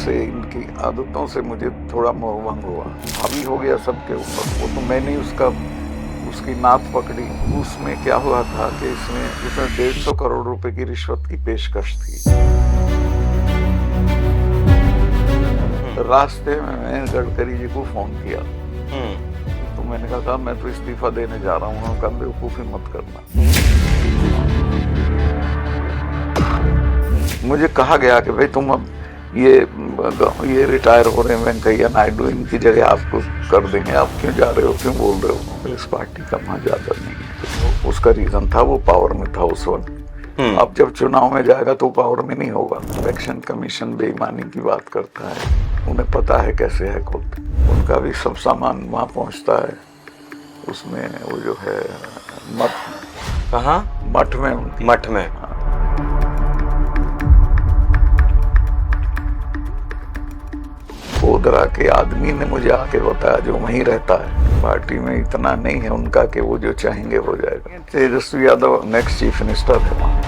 से, इनकी आदतों से मुझे थोड़ा मोहभंग हुआ, हावी हो गया सबके ऊपर। वो तो मैंने उसकी नाक पकड़ी। उसमें क्या हुआ था कि इसमें 150 करोड़ रुपए की रिश्वत की पेशकश थी। रास्ते में मैंने गडकरी जी को फोन किया, तो मैंने कहा मैं तो इस्तीफा देने जा रहा हूँ। उन्होंने कहा बेवकूफ़ी मत करना। मुझे कहा गया कि भाई तुम अब ये रिटायर हो रहे हैं वेंकैया नायडू, इनकी जगह आपको कर देंगे, आप क्यों जा रहे हो, क्यों बोल रहे हो। इस पार्टी का वहाँ ज़्यादा नहीं है। तो उसका रीज़न था वो पावर में था उस वक्त। अब जब चुनाव में जाएगा तो पावर में नहीं होगा। इलेक्शन कमीशन बेईमानी की बात करता है, उन्हें पता है कैसे है खुद। उनका भी सब सामान वहाँ पहुँचता है, उसमें वो जो है मठ, कहाँ? मठ में, मठ में। गोधरा के आदमी ने मुझे आके बताया, जो वहीं रहता है, पार्टी में इतना नहीं है उनका कि वो जो चाहेंगे हो जाएगा। Tejashwi Yadav next chief minister है वहाँ।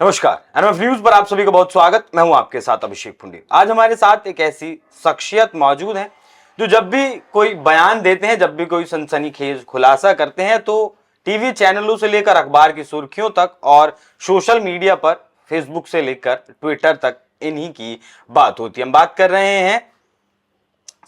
नमस्कार, एनएमएफ न्यूज पर आप सभी का बहुत स्वागत। मैं हूं आपके साथ अभिषेक पुंडी। आज हमारे साथ एक ऐसी शख्सियत मौजूद है जो जब भी कोई बयान देते हैं, जब भी कोई सनसनीखेज खुलासा करते हैं, तो टीवी चैनलों से लेकर अखबार की सुर्खियों तक और सोशल मीडिया पर फेसबुक से लेकर ट्विटर तक इन्हीं की बात होती है। हम बात कर रहे हैं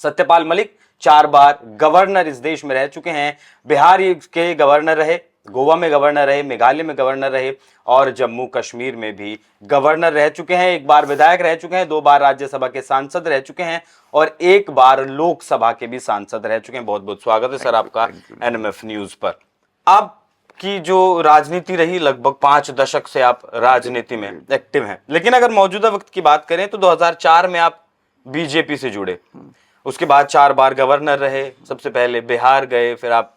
सत्यपाल मलिक। 4 बार गवर्नर इस देश में रह चुके हैं। बिहार के गवर्नर रहे, गोवा में गवर्नर रहे, मेघालय में गवर्नर रहे और जम्मू कश्मीर में भी गवर्नर रह चुके हैं। 1 बार विधायक रह चुके हैं, 2 बार राज्यसभा के सांसद रह चुके हैं और 1 बार लोकसभा के भी सांसद रह चुके हैं। बहुत बहुत स्वागत है सर आपका एनएमएफ न्यूज पर। आपकी जो राजनीति रही, लगभग 5 दशक से आप राजनीति में एक्टिव हैं, लेकिन अगर मौजूदा वक्त की बात करें तो 2004 में आप बीजेपी से जुड़े। उसके बाद 4 बार गवर्नर रहे। सबसे पहले बिहार गए, फिर आप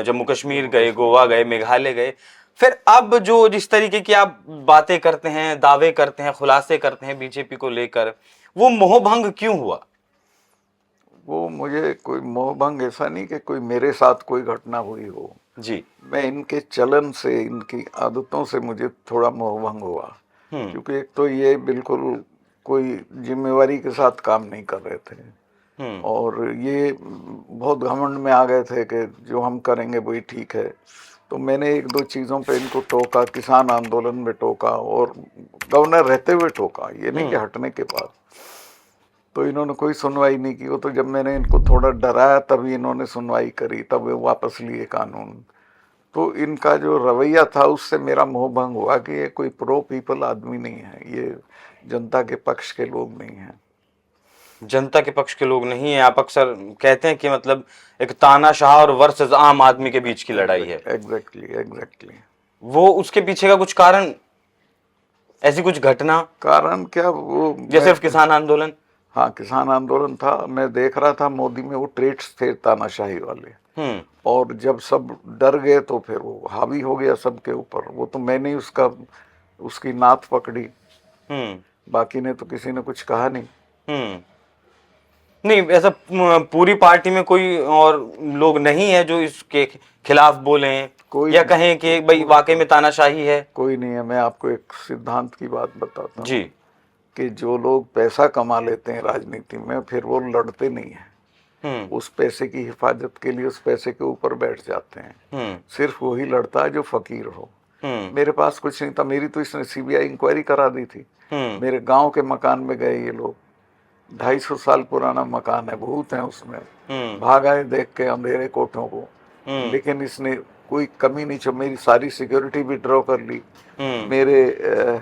जम्मू कश्मीर गए, गोवा गए, मेघालय गए। फिर अब जो जिस तरीके की आप बातें करते हैं, दावे करते हैं, खुलासे करते हैं बीजेपी को लेकर, वो मोहभंग क्यों हुआ? वो मुझे कोई मोहभंग ऐसा नहीं कि कोई मेरे साथ कोई घटना हुई हो जी। मैं इनके चलन से, इनकी आदतों से मुझे थोड़ा मोहभंग हुआ। क्योंकि एक तो ये बिल्कुल कोई जिम्मेवारी के साथ काम नहीं कर रहे थे और ये बहुत घमंड में आ गए थे कि जो हम करेंगे वही ठीक है। तो मैंने 1-2 चीज़ों पे इनको टोका, किसान आंदोलन में टोका और गवर्नर रहते हुए टोका, ये नहीं कि हटने के बाद। तो इन्होंने कोई सुनवाई नहीं की। वो तो जब मैंने इनको थोड़ा डराया तभी इन्होंने सुनवाई करी, तब वे वापस लिए कानून। तो इनका जो रवैया था उससे मेरा मोहभंग हुआ कि ये कोई प्रो पीपल आदमी नहीं है, ये जनता के पक्ष के लोग नहीं हैं। जनता के पक्ष के लोग नहीं है। आप अक्सर कहते हैं कि मतलब एक तानाशाह और वर्सेस आम आदमी के बीच की लड़ाई है। एग्जैक्टली। वो उसके पीछे का कुछ कारण, ऐसी कुछ घटना? कारण क्या, वो जैसे किसान आंदोलन? हाँ, किसान आंदोलन था। मैं देख रहा था मोदी में वो ट्रेट्स थे तानाशाही वाले, और जब सब डर गए तो फिर वो हावी हो गया सबके ऊपर। वो तो मैंने उसकी नाक पकड़ी, बाकी ने तो किसी ने कुछ कहा नहीं। नहीं, ऐसा पूरी पार्टी में कोई और लोग नहीं है जो इसके खिलाफ बोले या कहें कि भाई वाकई में तानाशाही है? कोई नहीं है। मैं आपको एक सिद्धांत की बात बताता हूँ जी, कि जो लोग पैसा कमा लेते हैं राजनीति में, फिर वो लड़ते नहीं हैं। उस पैसे की हिफाजत के लिए उस पैसे के ऊपर बैठ जाते हैं। सिर्फ वही लड़ता है जो फकीर हो। मेरे पास कुछ नहीं था, मेरी तो इसने सीबीआई इंक्वायरी करा दी थी। मेरे गांव के मकान में गए ये लोग, 250 साल पुराना मकान है, भूत है उसमें। भाग आए देख के अंधेरे कोठों को, लेकिन इसने कोई कमी नहीं छोड़ी। मेरी सारी सिक्योरिटी विड्रॉ कर ली। मेरे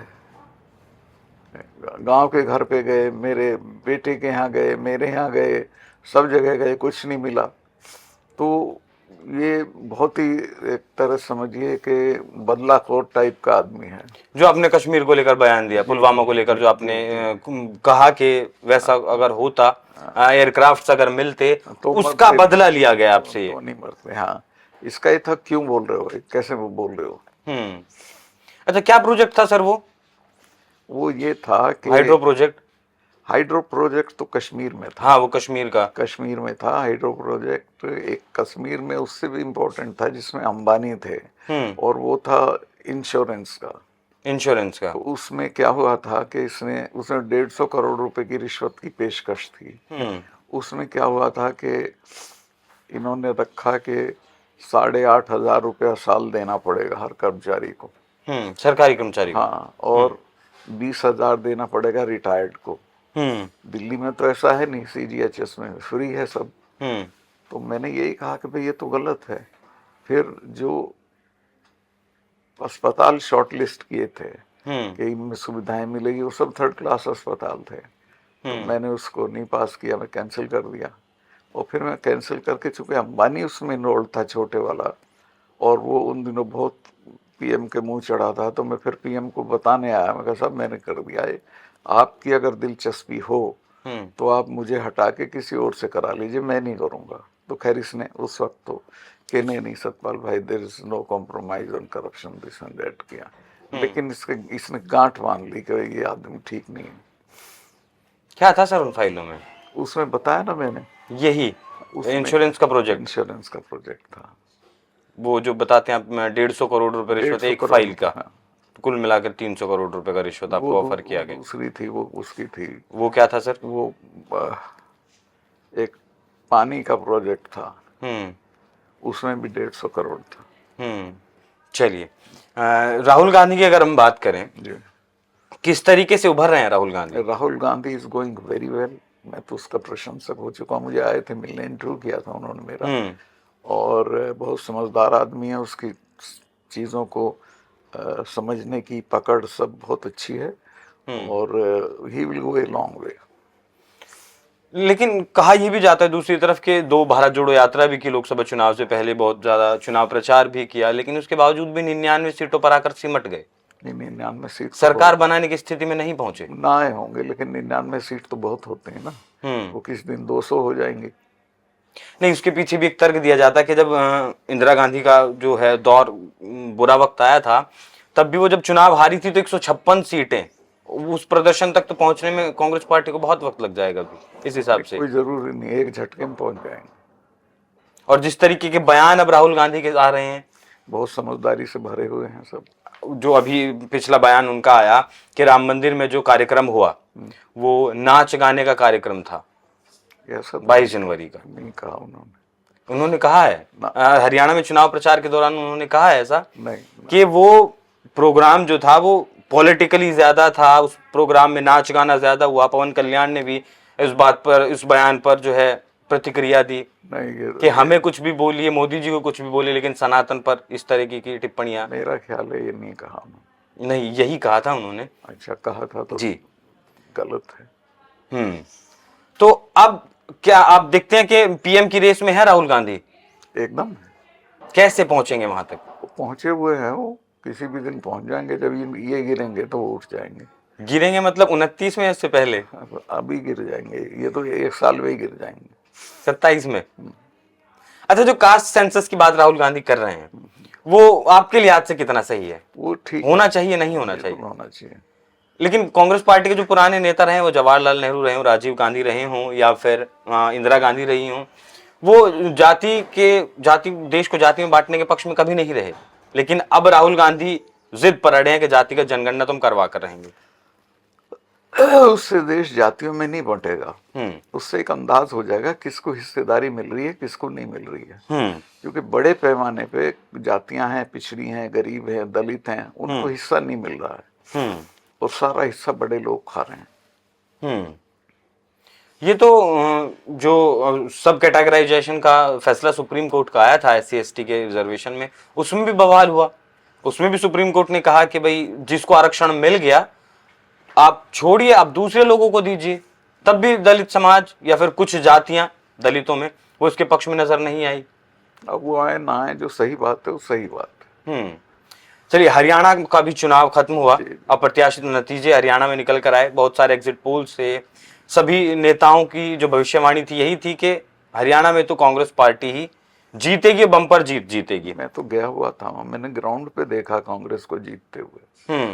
गांव के घर पे गए, मेरे बेटे के यहाँ गए, मेरे यहाँ गए, सब जगह गए, कुछ नहीं मिला। तो ये बहुत ही एक तरह समझिए कि बदलाखोर टाइप का आदमी है। जो आपने कश्मीर को लेकर बयान दिया, पुलवामा को लेकर जो आपने कहा कि वैसा अगर होता, एयरक्राफ्ट अगर मिलते तो उसका बदला लिया गया आपसे। तो नहीं मरते। हाँ, इसका ये था, क्यों बोल रहे हो, कैसे वो बोल रहे हो। अच्छा, क्या प्रोजेक्ट था सर वो? वो ये था कि हाइड्रो प्रोजेक्ट। हाइड्रो प्रोजेक्ट तो कश्मीर में था। हाँ, वो कश्मीर का। कश्मीर में था हाइड्रो प्रोजेक्ट। एक कश्मीर में उससे भी इम्पोर्टेंट था जिसमें अंबानी थे, और वो था इंश्योरेंस का। तो उसमें क्या हुआ था कि उसने 150 करोड़ रुपए की रिश्वत की पेशकश थी। उसमें क्या हुआ था कि इन्होंने रखा कि 8,500 रुपया साल देना पड़ेगा हर कर्मचारी को, सरकारी कर्मचारी को। हाँ, और 20,000 देना पड़ेगा रिटायर्ड को। दिल्ली में तो ऐसा है नहीं, CGHS में फ्री है सब। तो मैंने यही कहा कि भाई ये तो गलत है। फिर जो अस्पताल शॉर्टलिस्ट किए थे कि इनमें सुविधाएं मिलेगी, वो सब 3rd क्लास अस्पताल थे। तो मैंने उसको नहीं पास किया, मैं कैंसिल कर दिया। और फिर मैं कैंसिल करके, चूंकि अंबानी उसमें इनरोल्ड था छोटे वाला, और वो उन दिनों बहुत PM के मुंह चढ़ा था, तो मैं फिर PM को बताने आया। मैं कहा साहब मैंने कर दिया है, आपकी अगर दिलचस्पी हो तो आप मुझे हटा के किसी और से करा लीजिए, मैं नहीं करूँगा। तो खैर इसने उस वक्त तो कि नहीं सतपाल भाई, there is no compromise on corruption, this and that किया। लेकिन इसने गांठ बांध ली कि ये आदमी ठीक नहीं है। क्या था सर उन फाइलों में? उसमें बताया ना मैंने, यही इंश्योरेंस का प्रोजेक्ट। इंश्योरेंस का प्रोजेक्ट था वो जो बताते हैं आप, 150 करोड़ रुपए रिश्वत एक फाइल का। हाँ। कुल मिलाकर 300 करोड़ रुपए का रिश्वत आपको ऑफर किया गया। दूसरी थी वो, उसकी थी। वो क्या था सर? वो एक पानी का प्रोजेक्ट था, उसमें भी 150 करोड़ था। चलिए, राहुल गांधी की अगर हम बात करें, किस तरीके से उभर रहे हैं Rahul Gandhi? Rahul Gandhi is going very well. मैं तो उसका प्रशंसक हो चुका हूँ। मुझे आए थे मिलने, इंटरव्यू किया था उन्होंने मेरा, और बहुत समझदार आदमी है। उसकी चीज़ों को समझने की पकड़ सब बहुत अच्छी है, और he will go a long way. लेकिन कहा यह भी जाता है दूसरी तरफ के 2 भारत जोड़ो यात्रा भी की लोकसभा चुनाव से पहले, बहुत ज्यादा चुनाव प्रचार भी किया, लेकिन उसके बावजूद भी 99 सीटों पर आकर सिमट गए। 99 सीट सरकार बनाने की स्थिति में नहीं पहुंचे। ना आए होंगे, लेकिन 99 सीट तो बहुत होते हैं ना। वो किस दिन 200 हो जाएंगे। नहीं, उसके पीछे भी एक तर्क दिया जाता है कि जब इंदिरा गांधी का जो है दौर बुरा वक्त आया था, तब भी वो जब चुनाव हारी थी तो 156 सीटें, उस प्रदर्शन तक तो पहुंचने में कांग्रेस पार्टी को बहुत वक्त लग जाएगा अभी इस हिसाब से। कोई जरूरी नहीं, एक झटके में पहुंच जाएंगे। और जिस तरीके के बयान अब राहुल गांधी के आ रहे हैं, बहुत समझदारी से भरे हुए हैं सब। जो अभी पिछला बयान उनका आया कि राम मंदिर में जो कार्यक्रम हुआ वो नाच गाने का कार्यक्रम था, 22 जनवरी का। नहीं कहा उन्होंने कहा है हरियाणा में चुनाव प्रचार के दौरान उन्होंने कहा है ऐसा नहीं कि वो प्रोग्राम जो था वो पॉलिटिकली ज्यादा था, उस प्रोग्राम में नाच गाना ज्यादा हुआ। पवन कल्याण ने भी इस बात पर, इस बयान पर जो है प्रतिक्रिया दी कि हमें कुछ भी बोलिए, मोदी जी को कुछ भी बोलिए, लेकिन सनातन पर इस तरह की टिप्पणियां। मेरा ख्याल है ये नहीं कहा। नहीं, यही कहा था उन्होंने। अच्छा, कहा था तो जी गलत है। तो अब क्या आप देखते हैं कि PM की रेस में है राहुल गांधी? एकदम। कैसे पहुंचेंगे वहां तक? पहुंचे हुए हैं, वो किसी भी दिन पहुंच जाएंगे। जब ये गिरेंगे तो वो उठ जाएंगे। गिरेंगे मतलब 29 में, इससे पहले? अभी गिर जाएंगे, ये तो 1 साल में ही गिर जाएंगे। 27 में? अच्छा, जो कास्ट सेंसस की बात राहुल गांधी कर रहे हैं, वो आपके लिहाज से कितना सही है? वो ठीक होना चाहिए, नहीं होना चाहिए? होना चाहिए। लेकिन कांग्रेस पार्टी के जो पुराने नेता रहे, वो जवाहरलाल नेहरू रहे हो, राजीव गांधी रहे हों, या फिर इंदिरा गांधी रही हों, वो देश को जाति में बांटने के पक्ष में कभी नहीं रहे। लेकिन अब राहुल गांधी जिद पर अड़े हैं कि जातिगत जनगणना तुम करवा कर रहेंगे। उससे देश जातियों में नहीं बंटेगा। उससे एक अंदाज हो जाएगा किसको हिस्सेदारी मिल रही है, किसको नहीं मिल रही है। क्योंकि बड़े पैमाने पे जातियां हैं, पिछड़ी हैं, गरीब हैं, दलित हैं, उनको हिस्सा नहीं मिल रहा है, और सारा हिस्सा बड़े लोग खा रहे हैं। ये तो जो सब कैटेगराइजेशन का फैसला सुप्रीम कोर्ट का आया था SC/ST के रिजर्वेशन में, उसमें भी बवाल हुआ। उसमें भी सुप्रीम कोर्ट ने कहा कि भाई जिसको आरक्षण मिल गया आप छोड़िए, आप दूसरे लोगों को दीजिए। तब भी दलित समाज या फिर कुछ जातियां दलितों में वो इसके पक्ष में नजर नहीं आई। अब वो आए ना आए, जो सही बात है वो सही बात है। चलिए, हरियाणा का भी चुनाव खत्म हुआ, अप्रत्याशित नतीजे हरियाणा में निकल कर आए। बहुत सारे एग्जिट पोल से सभी नेताओं की जो भविष्यवाणी थी यही थी कि हरियाणा में तो कांग्रेस पार्टी ही जीतेगी, बम्पर जीतेगी। मैं तो गया हुआ था, मैंने ग्राउंड पे देखा कांग्रेस को जीतते हुए।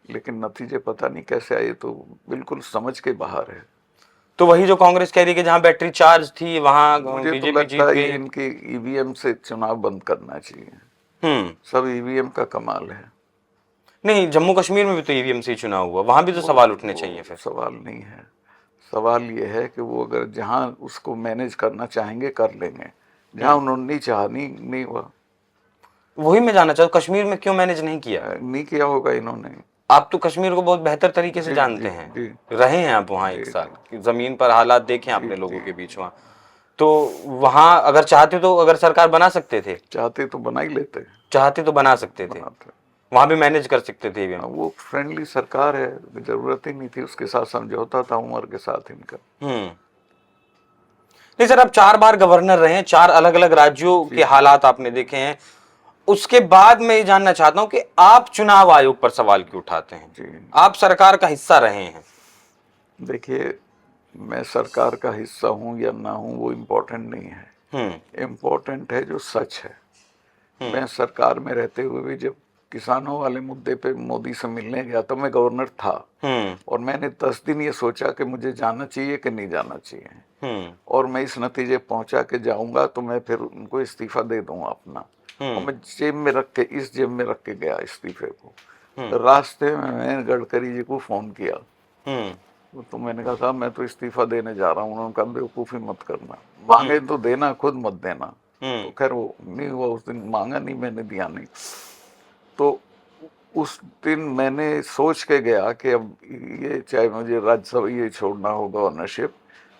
लेकिन नतीजे पता नहीं कैसे आए, तो बिल्कुल समझ के बाहर है। तो वही जो कांग्रेस कह रही है कि जहां बैटरी चार्ज थी वहां मुझे तो बीजेपी जीत लगता है गई। इनके ईवीएम से चुनाव बंद करना चाहिए। हम्म। सब ईवीएम का कमाल है। नहीं, जम्मू कश्मीर में भी तो ईवीएम से ही चुनाव हुआ, वहां भी तो वो सवाल उठने वो चाहिए फिर। सवाल नहीं है। सवाल ये है कि वो अगर जहां उसको मैनेज करना चाहेंगे कर लेंगे, जहां उन्होंने नहीं चाहा नहीं हुआ। वही मैं जानना चाहता हूँ, कश्मीर में क्यों मैनेज नहीं किया? नहीं किया होगा इन्होंने। आप तो कश्मीर को बहुत बेहतर तरीके से जी जानते जी हैं, जी रहे हैं आप वहाँ जी एक साल, जी कि जमीन पर हालात देखे जी आपने जी लोगों के बीच वहाँ। तो वहाँ अगर चाहते तो, अगर सरकार बना सकते थे, चाहते तो बना ही लेते, चाहते तो बना सकते थे, बनाते। वहां भी मैनेज कर सकते थे ईवीएम। वो फ्रेंडली सरकार है, जरूरत ही नहीं थी, उसके साथ समझौता था उमर के साथ इनका। नहीं सर, आप 4 बार गवर्नर रहे हैं, 4 अलग अलग राज्यों जी के हालात आपने देखे हैं, उसके बाद मैं ये जानना चाहता हूं कि आप चुनाव आयोग पर सवाल क्यों उठाते हैं? जी। आप सरकार का हिस्सा रहे हैं। देखिए, मैं सरकार का हिस्सा हूं या ना हूं वो इम्पोर्टेंट नहीं है। इम्पोर्टेंट है जो सच है। मैं सरकार में रहते हुए भी जब किसानों वाले मुद्दे पे मोदी से मिलने गया तो मैं गवर्नर था, और मैंने 10 दिन ये सोचा कि मुझे जाना चाहिए कि नहीं जाना चाहिए, और मैं इस नतीजे पहुंचा कि जाऊंगा तो मैं फिर उनको इस्तीफा दे दूंगा अपना, और मैं जेब में रख के, इस जेब में रख के गया इस्तीफे को। रास्ते में मैंने गडकरी जी को फोन किया, तो मैंने कहा था मैं तो इस्तीफा देने जा रहा हूँ। उन्होंने कहा बेवकूफ़ी मत करना, मांगे तो देना, खुद मत देना। तो खैर वो नहीं हुआ, उस दिन मांगा नहीं, मैंने दिया नहीं। तो उस दिन मैंने सोच के गया कि अब ये चाहे मुझे राज्यसभा ये छोड़ना होगा ऑनरशिप,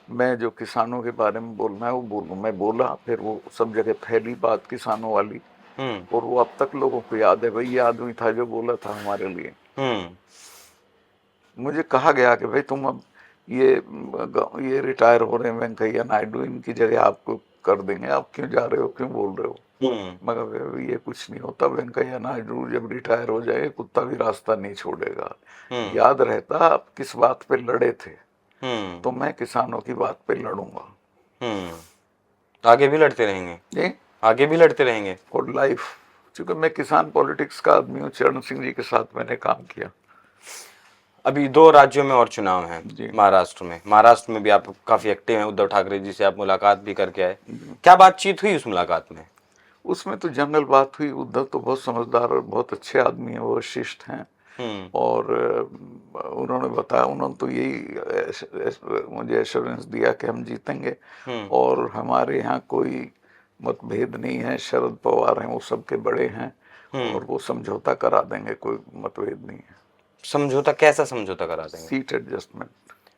मैं जो किसानों के बारे में बोलना है वो बोलूँ। मैं बोला, फिर वो सब जगह फैली बात किसानों वाली, और वो अब तक लोगों को याद है, भाई ये आदमी था जो बोला था हमारे लिए। मुझे कहा गया कि भाई तुम अब ये रिटायर हो रहे हैं वेंकैया नायडू, इनकी जगह आपको कर देंगे, आप क्यों जा रहे हो, क्यों बोल रहे हो? मगर ये कुछ नहीं होता, वेंकैया नायडू जब रिटायर हो जाए कुत्ता भी रास्ता नहीं छोड़ेगा। याद रहता आप किस बात पे लड़े थे, तो मैं किसानों की बात पे लड़ूंगा। आगे भी लड़ते रहेंगे जी, आगे भी लड़ते रहेंगे फॉर लाइफ। क्योंकि मैं किसान पॉलिटिक्स का आदमी हूँ, चरण सिंह जी के साथ मैंने काम किया। अभी 2 राज्यों में और चुनाव हैं, जी। महाराष्ट्र में भी आप काफी एक्टिव हैं, उद्धव ठाकरे जी से आप मुलाकात भी करके आए, क्या बातचीत हुई उस मुलाकात में? उसमें तो जनरल बात हुई। उद्धव तो बहुत समझदार और बहुत अच्छे आदमी हैं, वो शिष्ट हैं, और उन्होंने बताया, उन्होंने तो यही मुझे एश्योरेंस दिया कि हम जीतेंगे, और हमारे यहाँ कोई मतभेद नहीं है, शरद पवार हैं वो सबके बड़े हैं, और वो समझौता करा देंगे, कोई मतभेद नहीं है। समझौता? कैसा समझौता करा देंगे? सीट एडजस्टमेंट,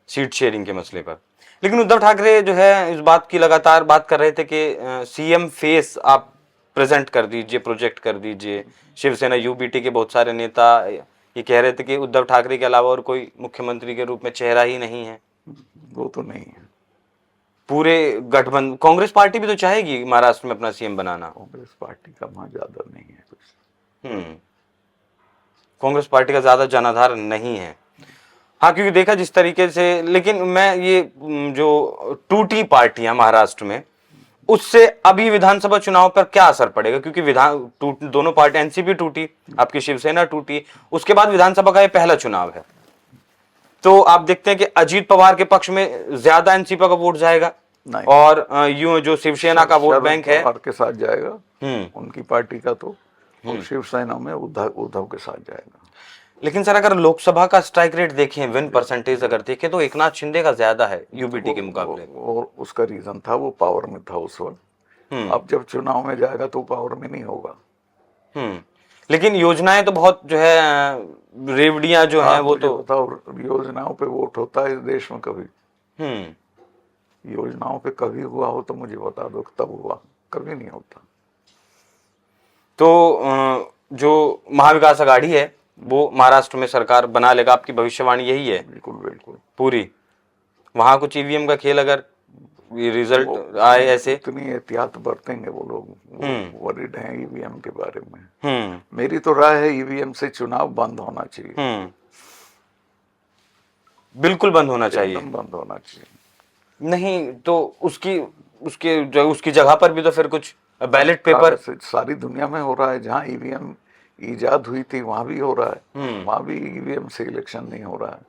सीट शेयरिंग के मसले पर। लेकिन उद्धव ठाकरे जो है इस बात की लगातार बात कर रहे थे कि सीएम फेस आप प्रेजेंट कर दीजिए, प्रोजेक्ट कर दीजिए। शिवसेना यूबीटी के बहुत सारे नेता ये कह रहे थे कि उद्धव ठाकरे के अलावा और कोई मुख्यमंत्री के रूप में चेहरा ही नहीं है। वो तो नहीं है। पूरे गठबंधन, कांग्रेस पार्टी भी तो चाहेगी महाराष्ट्र में अपना सीएम बनाना। कांग्रेस पार्टी का वहां ज्यादा नहीं है कुछ। कांग्रेस पार्टी का ज्यादा जनाधार नहीं है। हाँ, क्योंकि देखा जिस तरीके से, लेकिन मैं ये जो टूटी पार्टियां महाराष्ट्र में, उससे अभी विधानसभा चुनाव पर क्या असर पड़ेगा? क्योंकि दोनों पार्टी, एनसीपी टूटी, आपकी शिवसेना टूटी, उसके बाद विधानसभा का ये पहला चुनाव है, तो आप देखते हैं कि अजीत पवार के पक्ष में ज्यादा एनसीपी का वोट जाएगा, और यूं जो शिवसेना का वोट बैंक है के साथ जाएगा, उनकी पार्टी का तो, और शिवसेना में उद्धव के साथ जाएगा। लेकिन सर अगर लोकसभा का स्ट्राइक रेट देखें, विन परसेंटेज अगर देखें, तो एकनाथ शिंदे का ज्यादा है यूबीटी के मुकाबले। और उसका रीजन था वो पावर में था उस वक्त। अब जब चुनाव में जाएगा तो पावर में नहीं होगा। लेकिन योजनाएं तो बहुत जो है, रेवड़ियां जो हैं वो तो बताओ, योजनाओं पे वोट होता है इस देश में कभी? योजनाओं पे कभी हुआ हो तो मुझे बता दो, तब हुआ, कभी नहीं होता। तो जो महाविकास आघाड़ी है वो महाराष्ट्र में सरकार बना लेगा, आपकी भविष्यवाणी यही है? बिल्कुल बिल्कुल पूरी। वहां कुछ ईवीएम का खेल अगर ये रिजल्ट आए ऐसे, इतनी एहतियात बरतेंगे वो लोग, वरिड हैं ईवीएम के बारे में। मेरी तो राय है ईवीएम से चुनाव बंद होना चाहिए। बिल्कुल बंद होना चाहिए, बंद होना चाहिए। नहीं तो उसकी जगह पर भी तो फिर कुछ बैलेट पेपर सारी दुनिया में हो रहा है। जहाँ ईवीएम ईजाद हुई थी वहां भी हो रहा है, वहां भी ईवीएम से इलेक्शन नहीं हो रहा है।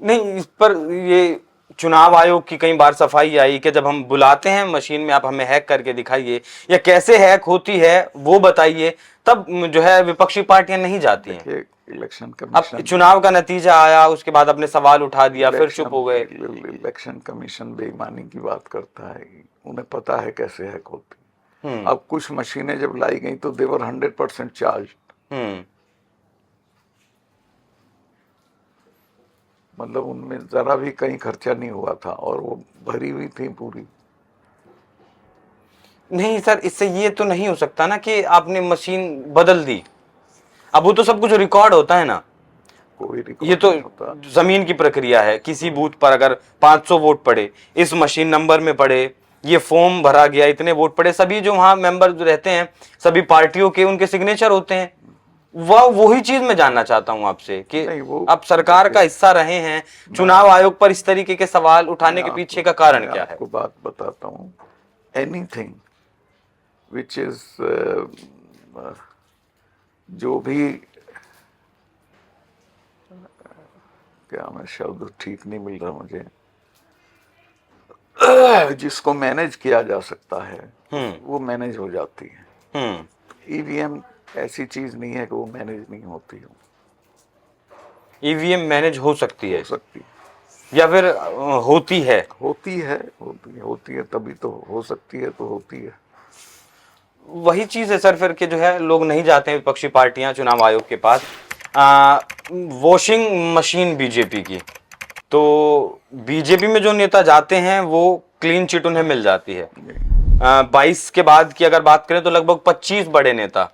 नहीं, इस पर ये चुनाव आयोग की कई बार सफाई आई कि जब हम बुलाते हैं मशीन में, आप हमें हैक करके दिखाइए या कैसे हैक होती है वो बताइए, तब जो है विपक्षी पार्टियां नहीं जाती हैं। देखिए, इलेक्शन अब कमीशन, चुनाव का नतीजा आया, उसके बाद अपने सवाल उठा दिया, फिर चुप हो गए। इलेक्शन कमीशन बेईमानी की बात करता है, उन्हें पता है कैसे हैक होती है। हम्म अब कुछ मशीनें जब लाई गई तो देवर 100% चार्ज, हम्म मतलब उनमें जरा भी कहीं खर्चा नहीं हुआ था और वो भरी हुई थी पूरी। नहीं सर, इससे ये तो नहीं हो सकता ना कि आपने मशीन बदल दी। अब वो तो सब कुछ रिकॉर्ड होता है ना, कोई ये रिकॉर्ड तो नहीं होता। जमीन की प्रक्रिया है। किसी बूथ पर अगर 500 वोट पड़े, इस मशीन नंबर में पड़े, ये फॉर्म भरा गया, इतने वोट पड़े, सभी जो वहां मेंबर रहते हैं सभी पार्टियों के, उनके सिग्नेचर होते हैं। वह वही चीज मैं जानना चाहता हूं आपसे कि नहीं, वो आप सरकार का हिस्सा रहे हैं, चुनाव आयोग पर इस तरीके के सवाल उठाने के पीछे का कारण मैं क्या है? आपको बात बताता हूँ। एनीथिंग विच इज, जो भी, क्या, मैं शब्द ठीक नहीं मिल रहा मुझे, जिसको मैनेज किया जा सकता है वो मैनेज हो जाती है। ईवीएम ऐसी चीज नहीं है कि वो मैनेज नहीं होती हो। ईवीएम मैनेज हो सकती है हो सकती है, या फिर होती है? होती है तभी तो हो सकती है, तो होती है। वही चीज है सर फिर कि जो है लोग नहीं जाते हैं विपक्षी पार्टियां चुनाव आयोग के पास। वॉशिंग मशीन बीजेपी की, तो बीजेपी में जो नेता जाते हैं वो क्लीन चिट उन्हें मिल जाती है। 22 के बाद की अगर बात करें तो लगभग 25 बड़े नेता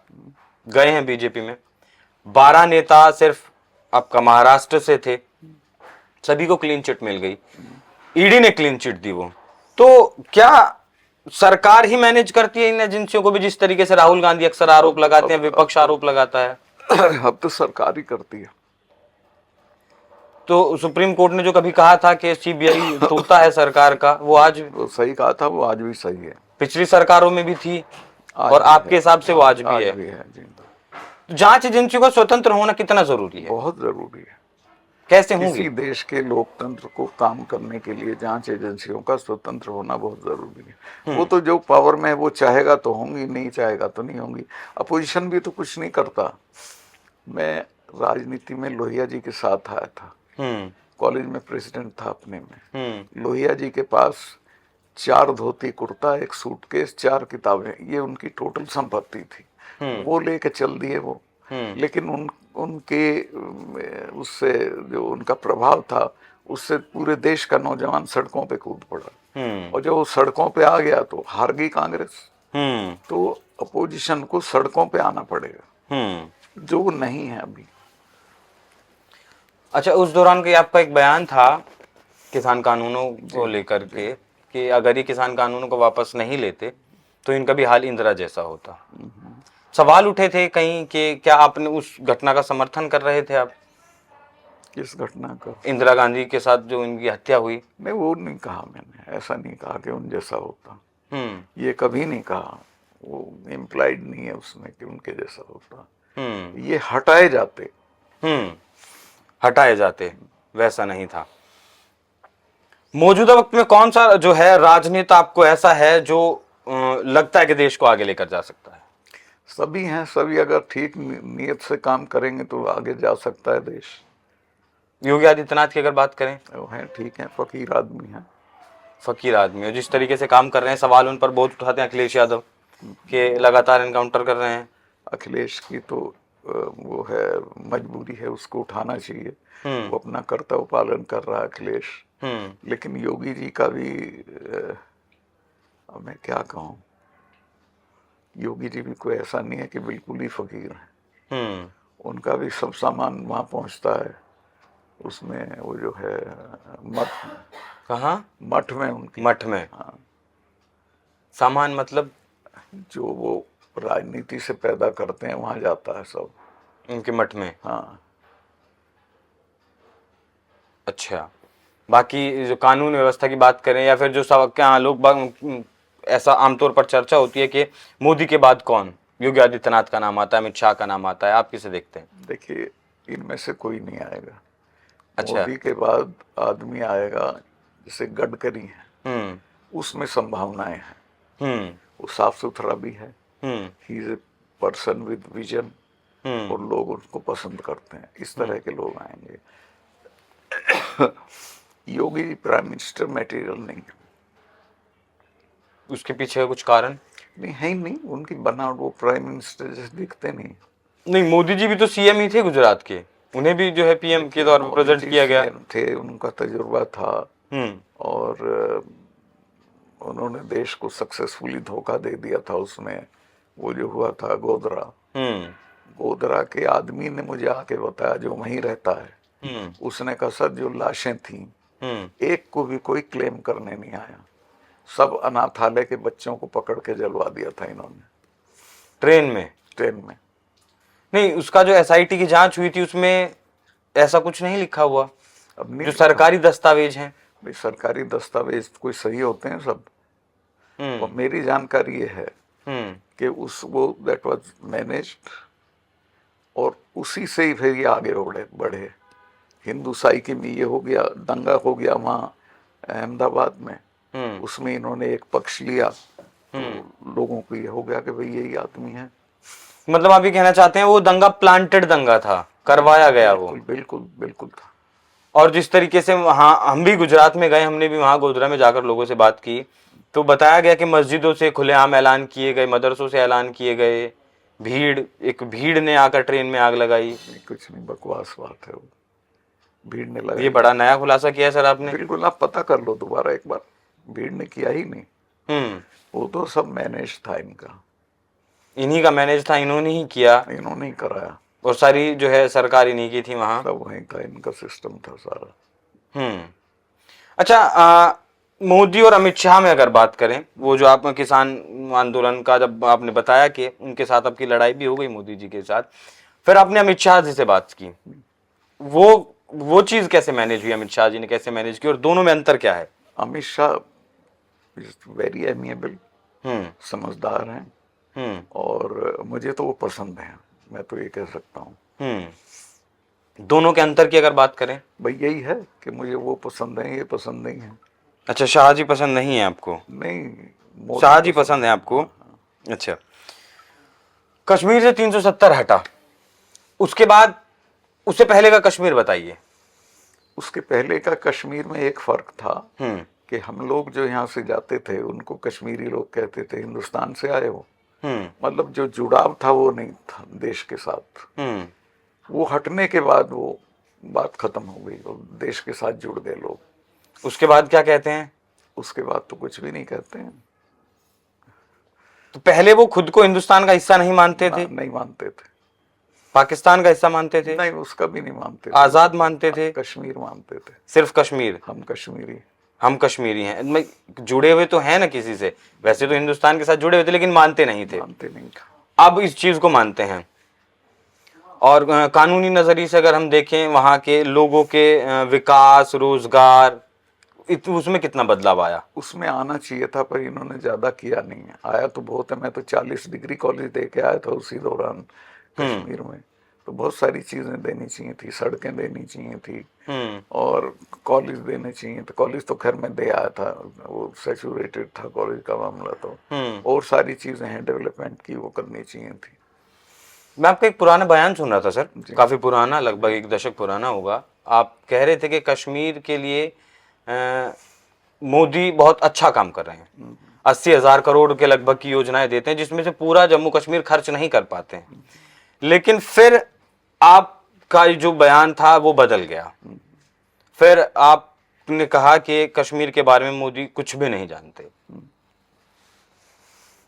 गए हैं बीजेपी में, 12 नेता सिर्फ आपका महाराष्ट्र से थे, सभी को क्लीन चिट मिल गई, ईडी ने क्लीन चिट दी वो। तो क्या सरकार ही मैनेज करती है इन एजेंसियों को भी, जिस तरीके से राहुल गांधी अक्सर आरोप लगाते हैं, विपक्ष आरोप लगाता है? अब तो सरकार ही करती है। तो सुप्रीम कोर्ट ने जो कभी कहा था कि सीबीआई तोता है सरकार का, वो आज, वो सही कहा था, वो आज भी सही है। पिछली सरकारों में भी थी आज और भी आपके है, हिसाब से वो आज भी है। जी। तो जांच एजेंसियों का स्वतंत्र होना कितना जरूरी है? बहुत जरूरी है। कैसे किसी होंगी? देश के लोकतंत्र को काम करने के लिए जांच एजेंसियों का स्वतंत्र होना बहुत जरूरी है। वो तो जो पावर में है वो चाहेगा तो होंगी, नहीं चाहेगा तो नहीं होंगी। अपोजिशन भी तो कुछ नहीं करता। मैं राजनीति में लोहिया जी के साथ आया था, कॉलेज में प्रेसिडेंट था अपने में। लोहिया जी के पास 4 धोती कुर्ता, एक सूटकेस, 4 किताबें, ये उनकी टोटल संपत्ति थी। वो लेके चल दिए वो। लेकिन उनके उससे जो उनका प्रभाव था, उससे पूरे देश का नौजवान सड़कों पे कूद पड़ा। और जब वो सड़कों पे आ गया तो हार गई कांग्रेस। तो अपोजिशन को सड़कों पे आना पड़ेगा, जो नहीं है अभी। अच्छा, उस दौरान का आपका एक बयान था किसान कानूनों को लेकर के कि अगर ये किसान कानूनों को वापस नहीं लेते तो इनका भी हाल इंदिरा जैसा होता। सवाल उठे थे कहीं कि क्या आपने उस घटना का समर्थन कर रहे थे आप? किस घटना का? इंदिरा गांधी के साथ जो इनकी हत्या हुई। नहीं, वो नहीं कहा मैंने, ऐसा नहीं कहा कि उन जैसा होता। ये कभी नहीं कहा, वो इम्प्लाइड नहीं है उसमें कि उनके जैसा होता। ये हटाए जाते, वैसा नहीं था। मौजूदा वक्त में कौन सा जो है राजनेता आपको ऐसा है जो लगता है कि देश को आगे लेकर जा सकता है? सभी हैं, सभी अगर ठीक नियत से काम करेंगे तो आगे जा सकता है देश। योगी आदित्यनाथ की अगर बात करें, वो हैं, ठीक है, फकीर आदमी है। फकीर आदमी है, जिस तरीके से काम कर रहे हैं, सवाल उन पर बहुत उठाते हैं अखिलेश यादव के, लगातार एनकाउंटर कर रहे हैं। अखिलेश की तो वो है, मजबूरी है, उसको उठाना चाहिए। वो अपना कर्तव्य पालन कर रहा है अखिलेश। लेकिन योगी जी का भी, अब मैं क्या कहूँ, योगी जी भी कोई ऐसा नहीं है कि बिल्कुल ही फकीर है। उनका भी सब सामान वहाँ पहुँचता है, उसमें वो जो है मठ, कहाँ? मठ में, उनकी मठ में। हाँ। सामान मतलब जो वो राजनीति से पैदा करते हैं वहाँ जाता है सब, उनके मठ में। हाँ। अच्छा, बाकी जो कानून व्यवस्था की बात करें या फिर जो सब क्या लोग, ऐसा आमतौर पर चर्चा होती है कि मोदी के बाद कौन, योगी आदित्यनाथ का नाम आता है, अमित शाह का नाम आता है, आप किसे देखते हैं? देखिए, इनमें से कोई नहीं आएगा। अच्छा। मोदी के बाद आदमी आएगा जैसे गडकरी है, उसमें संभावनाएं हैं। वो साफ सुथरा भी है, he is a person with vision, और लोग उसको पसंद करते हैं। इस तरह के लोग आएंगे। योगी प्राइम मिनिस्टर मटेरियल नहीं है। उसके पीछे कुछ कारण? नहीं है ही नहीं, उनकी बनावट वो प्राइम मिनिस्टर जैसे दिखते नहीं। नहीं, मोदी जी भी तो सीएम ही थे गुजरात के, उन्हें भी जो है पीएम के तौर पर प्रेजेंट किया गया थे, उनका तजुर्बा था, और उन्होंने देश को सक्सेसफुली धोखा दे दिया था। उसमें वो जो हुआ था गोधरा के आदमी ने मुझे आके बताया, जो वहीं रहता है, उसने कहा सर जो लाशें थी एक को भी कोई क्लेम करने नहीं आया, सब अनाथालय के बच्चों को पकड़ के जलवा दिया था इन्होंने ट्रेन में। नहीं, उसका जो एसआईटी की जांच हुई थी उसमें ऐसा कुछ नहीं लिखा हुआ। अब नहीं, जो सरकारी दस्तावेज हैं, भाई सरकारी दस्तावेज कोई सही होते हैं सब। और मेरी जानकारी ये है कि वो दैट वाज मैनेज्ड, और उसी से ही फिर ये आगे बढ़े। हिंदू साइकी में ये हो गया, दंगा हो गया वहाँ अहमदाबाद में, उसमें इन्होंने एक पक्ष लिया, तो लोगों को ये हो गया कि भाई यही आदमी है। मतलब आप ये कहना चाहते हैं वो दंगा प्लांटेड दंगा था, करवाया गया वो? बिल्कुल था। और जिस तरीके से वहाँ हम भी गुजरात में गए, हमने भी वहाँ गोधरा में जाकर लोगों से बात की, तो बताया गया कि मस्जिदों से खुलेआम ऐलान किए गए, मदरसों से ऐलान किए गए, एक भीड़ ने आकर ट्रेन में आग लगाई। कुछ नहीं, बकवास बात है वो, भीड़ ने लगाई। ये बड़ा नया खुलासा किया है सर आपने। बिल्कुल, आप पता कर लो दोबारा एक बार, भीड़ ने किया ही नहीं। वो तो सब मैनेज था इनका, इन्हीं का मैनेज था, इन्होंने ही किया, इन्होंने ही कराया। और सारी जो है सरकार इन्हीं की थी वहाँ, सब वहीं था, इनका सिस्टम था सारा। अच्छा, मोदी और अमित शाह में अगर बात करें, वो जो आप किसान आंदोलन का जब आपने बताया कि उनके साथ आपकी लड़ाई भी हो गई मोदी जी के साथ, फिर आपने अमित शाह जी से बात की, वो चीज कैसे मैनेज हुई? अमित शाह जी ने कैसे मैनेज की और दोनों में अंतर क्या है? Amit Shah is very amiable, समझदार हैं, और मुझे तो वो पसंद है, मैं तो ये कह सकता हूँ। दोनों के अंतर की अगर बात करें, भाई यही है कि मुझे वो पसंद है, ये पसंद नहीं है। अच्छा, शाह जी पसंद नहीं है आपको? नहीं, शाह जी पसंद है आपको। अच्छा, कश्मीर से 370 हटा, उसके बाद उससे पहले का कश्मीर बताइए। उसके पहले का कश्मीर में एक फर्क था कि हम लोग जो यहाँ से जाते थे उनको कश्मीरी लोग कहते थे, हिंदुस्तान से आए हो। मतलब जो जुड़ाव था वो नहीं था देश के साथ। वो हटने के बाद वो बात खत्म हो गई और देश के साथ जुड़ गए लोग। उसके बाद क्या कहते हैं? उसके बाद तो कुछ भी नहीं कहते हैं। तो पहले वो खुद को हिंदुस्तान का हिस्सा नहीं मानते थे? नहीं मानते थे। पाकिस्तान का हिस्सा मानते थे? नहीं, उसका भी नहीं मानते थे। आजाद मानते थे? कश्मीर मानते थे, सिर्फ कश्मीर। हम कश्मीरी हैं, जुड़े हुए तो हैं ना किसी से, वैसे तो हिंदुस्तान के साथ जुड़े हुए थे लेकिन मानते नहीं थे। अब इस चीज को मानते हैं। और कानूनी नजरिए से अगर हम देखें, वहां के लोगों के विकास, रोजगार, उसमें कितना बदलाव आया? उसमें आना चाहिए था, पर इन्होंने ज्यादा किया नहीं है। आया तो बहुत है, मैं तो 40 डिग्री कॉलेज दे के आया था उसी दौरान कश्मीर में। तो बहुत सारी चीजें देनी चाहिए थी, सड़कें देनी चाहिए थी, और कॉलेज देने चाहिए थे। कॉलेज तो खैर मैं दे आया था, वो सैचुरेटेड था कॉलेज का मामला। तो और सारी चीजें हैं डेवलपमेंट की, वो करनी चाहिए थी। मैं आपका एक पुराना बयान सुन रहा था सर, काफी पुराना, लगभग 1 दशक पुराना होगा। आप कह रहे थे कि कश्मीर के लिए मोदी बहुत अच्छा काम कर रहे हैं, 80,000 करोड़ के लगभग की योजनाएं देते हैं, जिसमें से पूरा जम्मू कश्मीर खर्च नहीं कर पाते हैं। लेकिन फिर आपका जो बयान था वो बदल गया। फिर आपने कहा कि कश्मीर के बारे में मोदी कुछ भी नहीं जानते।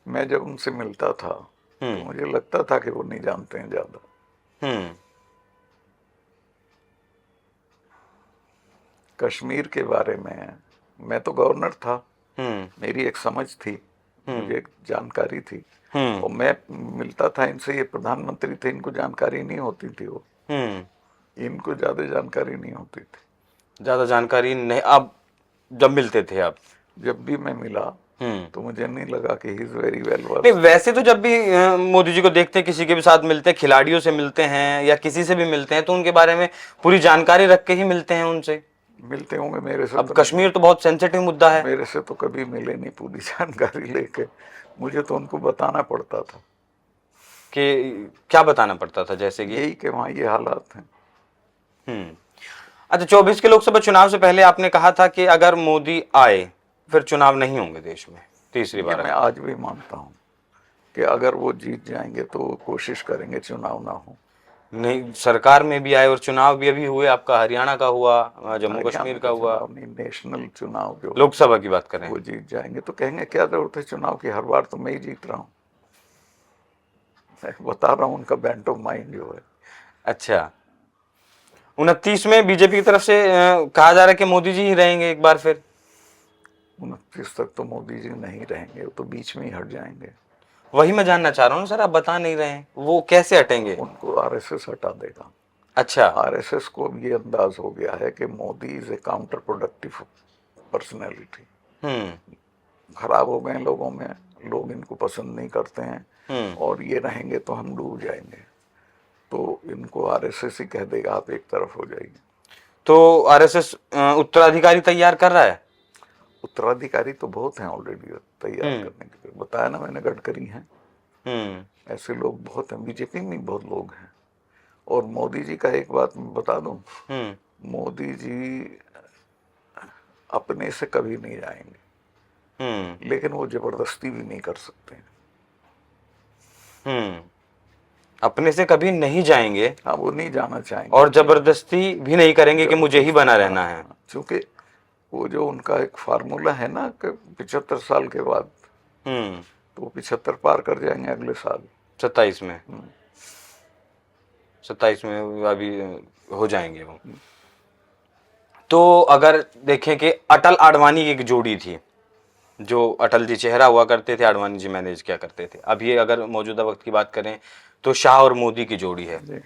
मैं जब उनसे मिलता था तो मुझे लगता था कि वो नहीं जानते हैं ज्यादा। कश्मीर के बारे में मैं तो गवर्नर था, मेरी एक समझ थी, मुझे एक जानकारी थी, और मैं मिलता था इनसे। ये प्रधानमंत्री थे, इनको जानकारी नहीं होती थी, वो इनको ज्यादा जानकारी नहीं होती थी। ज्यादा जानकारी नहीं। अब जब मिलते थे, आप जब भी मैं मिला तो मुझे नहीं लगा कि he is very well versed. नहीं, वैसे तो जब भी मोदी जी को देखते हैं, किसी के भी साथ मिलते हैं, खिलाड़ियों से मिलते हैं या किसी से भी मिलते हैं, तो उनके बारे में पूरी जानकारी रख के ही मिलते हैं उनसे। मिलते होंगे मेरे से। अब कश्मीर तो बहुत सेंसिटिव मुद्दा है। मेरे से तो कभी मिले नहीं पूरी जानकारी लेके, मुझे तो उनको बताना पड़ता था। कि क्या बताना पड़ता था, जैसे कि? यही कि वहाँ ये हालात हैं। अच्छा, 24 के लोकसभा चुनाव से पहले आपने कहा था कि अगर मोदी आए फिर चुनाव नहीं होंगे देश में तीसरी ये बार। मैं आज भी मानता हूँ कि अगर वो जीत जाएंगे तो वो कोशिश करेंगे चुनाव ना हो। नहीं, सरकार में भी आए और चुनाव भी अभी हुए, आपका हरियाणा का हुआ, जम्मू हरियाणा कश्मीर का हुआ, चुनाव नहीं, नेशनल चुनाव जो लोकसभा की बात करें। वो जीत जाएंगे तो कहेंगे क्या जरूरत है चुनाव की, हर बार तो मैं ही जीत रहा हूँ। मैं बता रहा हूँ उनका बैंट ऑफ माइंड जो है। अच्छा, 29 में बीजेपी की तरफ से कहा जा रहा है कि मोदी जी ही रहेंगे एक बार फिर। 29 तक तो मोदी जी नहीं रहेंगे, वो तो बीच में ही हट जाएंगे। वही मैं जानना चाह रहा हूँ सर, आप बता नहीं रहे हैं वो कैसे हटेंगे। उनको आरएसएस हटा देगा। अच्छा। आरएसएस को अब ये अंदाज हो गया है कि Modi is a counter productive personality. खराब हो गए लोगों में, लोग इनको पसंद नहीं करते हैं और ये रहेंगे तो हम डूब जाएंगे। तो इनको आरएसएस ही कह देगा आप एक तरफ हो जाइए। तो आरएसएस उत्तराधिकारी तैयार कर रहा है? उत्तराधिकारी तो बहुत हैं ऑलरेडी तैयार करने के लिए, बताया ना मैंने, गडकरी हैं, ऐसे लोग बहुत हैं, बीजेपी में बहुत लोग हैं। और मोदी जी का एक बात मैं बता दूं, मोदी जी अपने से कभी नहीं जाएंगे, लेकिन वो जबरदस्ती भी नहीं कर सकते। अपने से कभी नहीं जाएंगे। हाँ, वो नहीं जाना चाहेंगे और जबरदस्ती भी नहीं करेंगे कि मुझे ही बना रहना है। क्योंकि वो जो उनका एक फार्मूला है ना कि 75 साल के बाद, तो वो 75 पार कर जाएंगे अगले साल 27 में। 27 में अभी हो जाएंगे वो। तो अगर देखें कि अटल आडवाणी की एक जोड़ी थी, जो अटल जी चेहरा हुआ करते थे, आडवाणी जी मैनेज किया करते थे। अब ये अगर मौजूदा वक्त की बात करें तो शाह और मोदी की जोड़ी है।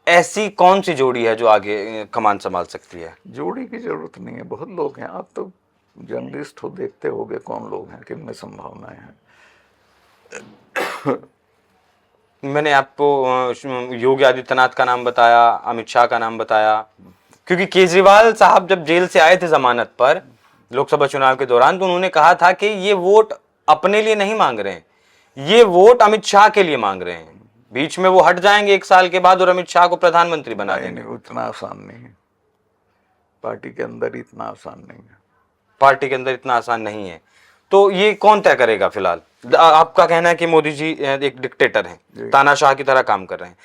ऐसी कौन सी जोड़ी है जो आगे कमान संभाल सकती है? जोड़ी की जरूरत नहीं है, बहुत लोग हैं। आप तो जर्नलिस्ट हो, देखते होगे कौन लोग हैं, किन में संभावनाएं हैं। मैंने आपको योगी आदित्यनाथ का नाम बताया, अमित शाह का नाम बताया, क्योंकि केजरीवाल साहब जब जेल से आए थे जमानत पर लोकसभा चुनाव के दौरान, तो उन्होंने कहा था कि ये वोट अपने लिए नहीं मांग रहे हैं, ये वोट अमित शाह के लिए मांग रहे हैं। बीच में वो हट जाएंगे 1 साल के बाद और अमित शाह को प्रधानमंत्री बना देंगे। उतना आसान नहीं है, पार्टी के अंदर इतना आसान नहीं है। पार्टी के अंदर इतना आसान नहीं है। तो ये कौन तय करेगा? फिलहाल आपका कहना है कि मोदी जी एक डिक्टेटर हैं, तानाशाह की तरह काम कर रहे हैं,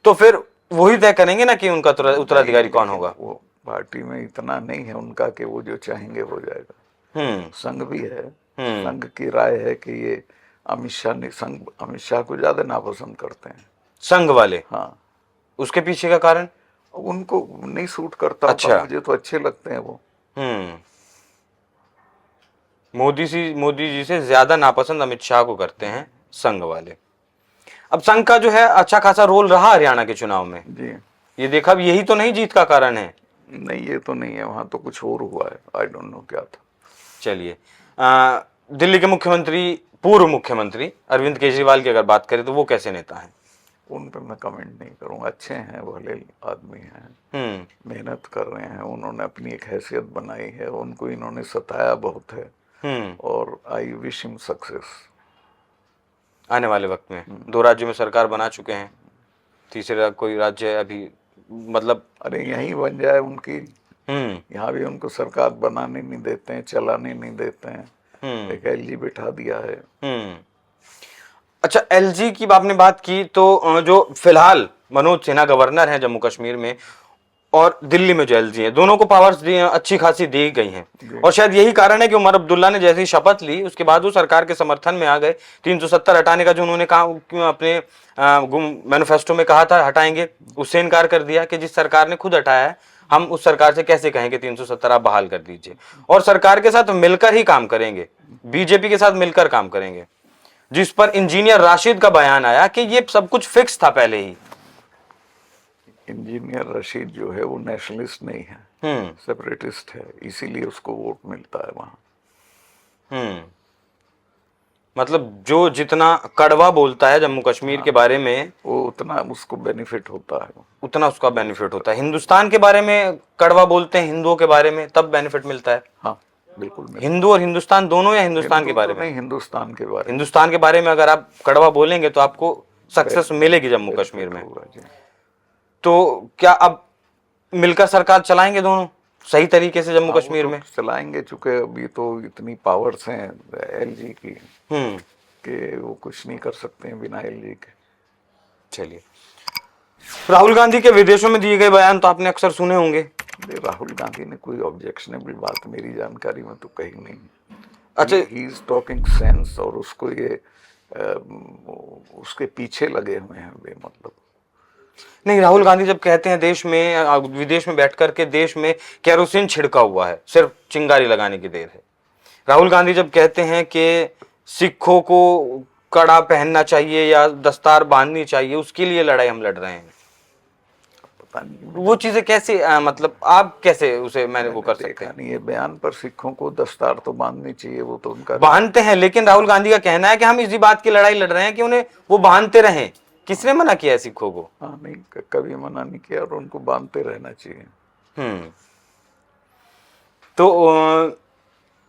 तो फिर वही तय करेंगे ना कि उनका उत्तराधिकारी कौन होगा। वो पार्टी में इतना नहीं है उनका कि वो जो चाहेंगे हो जाएगा। संघ भी है, संघ की राय है कि ये अमित शाह को ज्यादा नापसंद करते हैं संघ वाले। हाँ, उसके पीछे का कारण? उनको नहीं सूट करता। अच्छा, मुझे तो अच्छे लगते हैं वो। मोदी जी से ज्यादा नापसंद अमित शाह को करते हैं संघ वाले। अब संघ का जो है अच्छा खासा रोल रहा हरियाणा के चुनाव में जी। ये देखा, यही तो नहीं जीत का कारण है। नहीं, ये तो नहीं है, वहां तो कुछ और हुआ है, आई डोंट नो क्या था। चलिए, दिल्ली के मुख्यमंत्री, पूर्व मुख्यमंत्री अरविंद केजरीवाल की अगर बात करें तो वो कैसे नेता हैं? उन पर मैं कमेंट नहीं करूँगा। अच्छे हैं, भले आदमी हैं, मेहनत कर रहे हैं, उन्होंने अपनी एक हैसियत बनाई है, उनको इन्होंने सताया बहुत है और आई विश हिम सक्सेस। आने वाले वक्त में 2 राज्यों में सरकार बना चुके हैं, तीसरा कोई राज्य है अभी, मतलब अरे यहीं बन जाए उनकी, यहाँ भी उनको सरकार बनाने नहीं देते हैं, चलाने नहीं देते हैं। एक एलजी बिठा दिया है। अच्छा, एलजी की आपने बात की, तो जो फिलहाल मनोज सिन्हा गवर्नर हैं जम्मू कश्मीर में और दिल्ली में जो एलजी है, दोनों को पावर्स अच्छी खासी दी गई हैं। और शायद यही कारण है कि उमर अब्दुल्ला ने जैसे ही शपथ ली उसके बाद वो सरकार के समर्थन में आ गए। 370 हटाने का जो उन्होंने कहा, अपने मैनिफेस्टो में कहा था हटाएंगे, उससे इनकार कर दिया कि जिस सरकार ने खुद हटाया है हम उस सरकार से कैसे कहें कि 370 आप बहाल कर दीजिए। और सरकार के साथ मिलकर ही काम करेंगे, बीजेपी के साथ मिलकर काम करेंगे, जिस पर इंजीनियर राशिद का बयान आया कि ये सब कुछ फिक्स था पहले ही। इंजीनियर रशीद जो है वो नेशनलिस्ट नहीं है, सेपरेटिस्ट है, इसीलिए उसको वोट मिलता है वहां। मतलब जो जितना कड़वा बोलता है जम्मू कश्मीर के बारे में, वो उतना उसको बेनिफिट होता है। उतना उसका बेनिफिट होता है। हिंदुस्तान के बारे में कड़वा बोलते हैं हिंदुओं के बारे में, तब बेनिफिट मिलता है। हाँ बिल्कुल हिंदू और हिंदुस्तान दोनों, या हिंदुस्तान के बारे तो में? नहीं, हिंदुस्तान के बारे में। हिंदुस्तान के बारे में अगर आप कड़वा बोलेंगे तो आपको सक्सेस मिलेगी जम्मू कश्मीर में। होगा जी। तो क्या अब मिलकर सरकार चलाएंगे दोनों सही तरीके से जम्मू हाँ, कश्मीर वो तो में? चलाएंगे, चूंकि अभी तो इतनी पावर्स हैं एलजी की हम्म। कि वो कुछ नहीं कर सकते हैं बिना एलजी के। चलिए, राहुल गांधी के विदेशों में दिए गए बयान तो आपने अक्सर सुने होंगे। राहुल गांधी ने कोई ऑब्जेक्शनेबल बात मेरी जानकारी में तो कही नहीं। अच्छा, ही इज टॉकिंग सेंस, और उसको ये उसके पीछे लगे हुए हैं बेमतलब। नहीं, राहुल गांधी जब कहते हैं देश में, विदेश में बैठ करके देश में केरोसिन छिड़का हुआ है, सिर्फ चिंगारी लगाने की देर है। राहुल गांधी जब कहते हैं कि सिखों को कड़ा पहनना चाहिए या दस्तार बांधनी चाहिए, उसके लिए लड़ाई हम लड़ रहे हैं, पता नहीं वो चीजें कैसे, मतलब आप कैसे उसे मैंने वो कर सकते हैं? नहीं, ये बयान पर सिखों को दस्तार तो बांधनी चाहिए, वो तो उनका बांधते हैं, लेकिन राहुल गांधी का कहना है कि हम इसी बात की लड़ाई लड़ रहे हैं कि उन्हें वो बांधते रहें। किसने मना किया है सिखों को? हाँ नहीं, कभी मना नहीं किया, और उनको बांधते रहना चाहिए। तो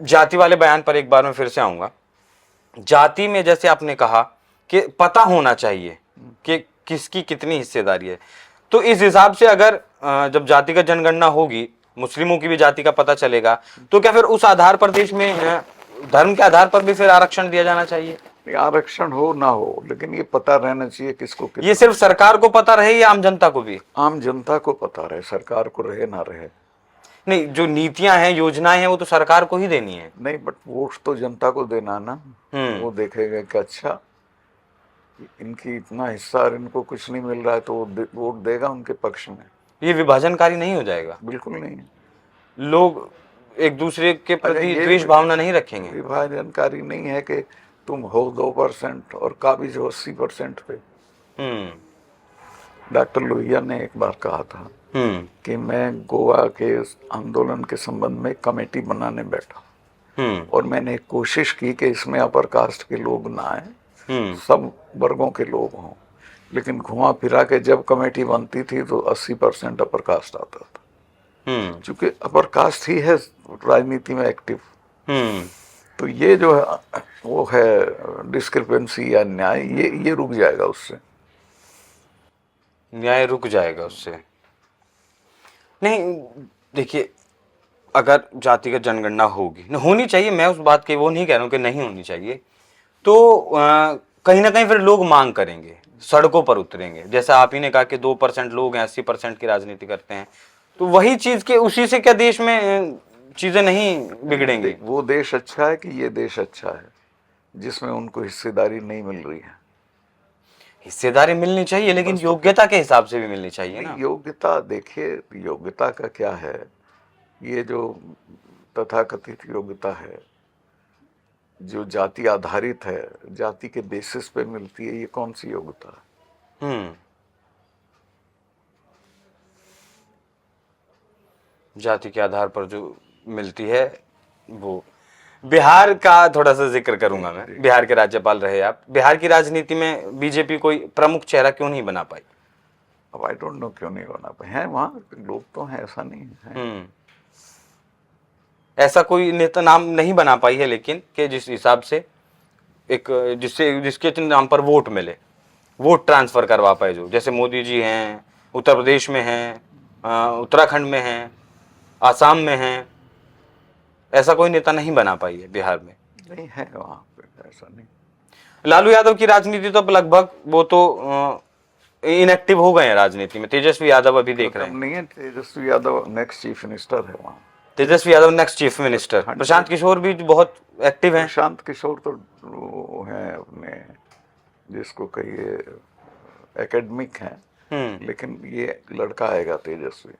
जाति वाले बयान पर एक बार मैं फिर से आऊंगा। जाति में जैसे आपने कहा कि पता होना चाहिए कि किसकी कितनी हिस्सेदारी है, तो इस हिसाब से अगर जब जातिगत जनगणना होगी, मुस्लिमों की भी जाति का पता चलेगा, तो क्या फिर उस आधार पर देश में धर्म के आधार पर भी फिर आरक्षण दिया जाना चाहिए? आरक्षण हो ना हो, लेकिन ये पता रहना चाहिए किसको कितना। ये सिर्फ सरकार को पता रहे या आम जनता को भी? आम जनता को पता रहे, सरकार को रहे ना रहे। नहीं, जो नीतियां हैं, योजनाएं हैं, वो तो सरकार को ही देनी है। नहीं, बट वोट तो जनता को देना ना। वो देखेगा कि अच्छा इनकी इतना हिस्सा और इनको कुछ नहीं मिल रहा है, तो वोट देगा उनके पक्ष में। ये विभाजनकारी नहीं हो जाएगा? बिल्कुल नहीं। लोग एक दूसरे के प्रति द्वेष भावना नहीं रखेंगे? विभाजनकारी नहीं है कि तुम हो 2% और काबिज हो 80% पे। डॉक्टर लोहिया ने एक बार कहा था कि मैं गोवा के आंदोलन के संबंध में कमेटी बनाने बैठा, और मैंने कोशिश की कि इसमें अपर कास्ट के लोग ना आए, सब वर्गों के लोग हों, लेकिन घुमा फिरा के जब कमेटी बनती थी तो 80% अपर कास्ट आता था। क्योंकि अपर कास्ट ही है राजनीति में एक्टिव। तो ये जो है वो है डिस्क्रिपेंसी या न्याय, ये रुक जाएगा उससे। न्याय रुक जाएगा उससे? नहीं, देखिए, अगर जातिगत जनगणना होगी, होनी चाहिए, मैं उस बात की वो नहीं कह रहा हूँ कि नहीं होनी चाहिए, तो कहीं ना कहीं फिर लोग मांग करेंगे, सड़कों पर उतरेंगे। जैसा आप ही ने कहा कि 2% लोग हैं, 80% की राजनीति करते हैं, तो वही चीज के उसी से क्या देश में चीजें नहीं बिगड़ेंगी? वो देश अच्छा है कि ये देश अच्छा है जिसमें उनको हिस्सेदारी नहीं मिल रही है? हिस्सेदारी मिलनी चाहिए, लेकिन योग्यता के हिसाब से भी मिलनी चाहिए ना। योग्यता देखिए, योग्यता का क्या है, ये जो तथाकथित योग्यता है जो जाति आधारित है, जाति के बेसिस पे मिलती है, ये कौन सी योग्यता है? जाति के आधार पर जो मिलती है वो, बिहार का थोड़ा सा जिक्र करूंगा मैं। बिहार के राज्यपाल रहे आप, बिहार की राजनीति में बीजेपी कोई प्रमुख चेहरा क्यों नहीं बना पाई? अब आई डोंट नो क्यों नहीं बना पाए हैं, वहाँ लोग तो हैं, ऐसा नहीं है। ऐसा कोई नेता नाम नहीं बना पाई है, लेकिन कि जिस हिसाब से एक जिसके नाम पर वोट मिले, वोट ट्रांसफर करवा पाए, जो जैसे मोदी जी हैं, उत्तर प्रदेश में हैं, उत्तराखंड में हैं, आसाम में हैं, ऐसा कोई नेता नहीं बना पाई है बिहार में। नहीं है वहाँ पे, ऐसा नहीं। लालू यादव की राजनीति तो लगभग वो तो इनएक्टिव हो गए हैं राजनीति में। तेजस्वी यादव अभी देख रहे हैं। नहीं है, Tejashwi Yadav next chief minister है वहाँ। Tejashwi Yadav next chief minister. Prashant Kishor भी बहुत एक्टिव हैं। प्रशांत किशोर तो वो हैं अपने, जिसको कहिए एकेडमिक हैं, लेकिन ये लड़का आएगा तेजस्वी,